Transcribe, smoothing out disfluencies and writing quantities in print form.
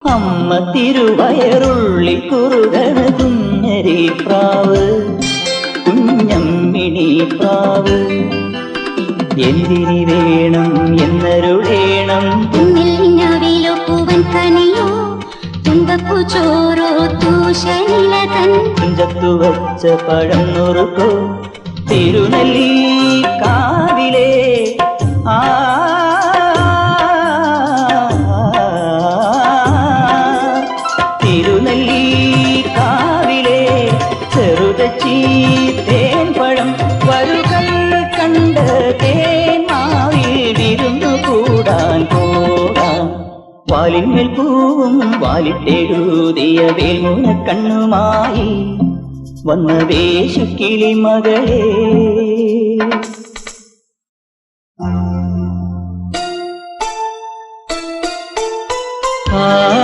അമ്മ തിരുവയറുള്ളി കുറുകണ കുഞ്ഞരി പ്രാവ് കുഞ്ഞമ്മിണി പ്രാവ് എന്തിനി വേണം എന്നരുളേണം പൂവൻ കനിയോ തുമ്പപ്പൂ ചോറോ തൂശനിലതൻ തുഞ്ചത്തു വച്ച പഴം നുറുക്കോ തിരുനെല്ലി കാവിലെ തിരുനെല്ലി കാവിലെ ചെറുതച്ചി തേൻ പഴം വരുകൾ കണ്ട തേന്മാവിൽ വിരുന്നു കൂടാൻ പോകാം വാലിന്മേൽ പൂവും വാലിട്ടെഴുതിയ വേൽമുന കണ്ണുമായി വന്ന വേശുക്കിളി മകളെ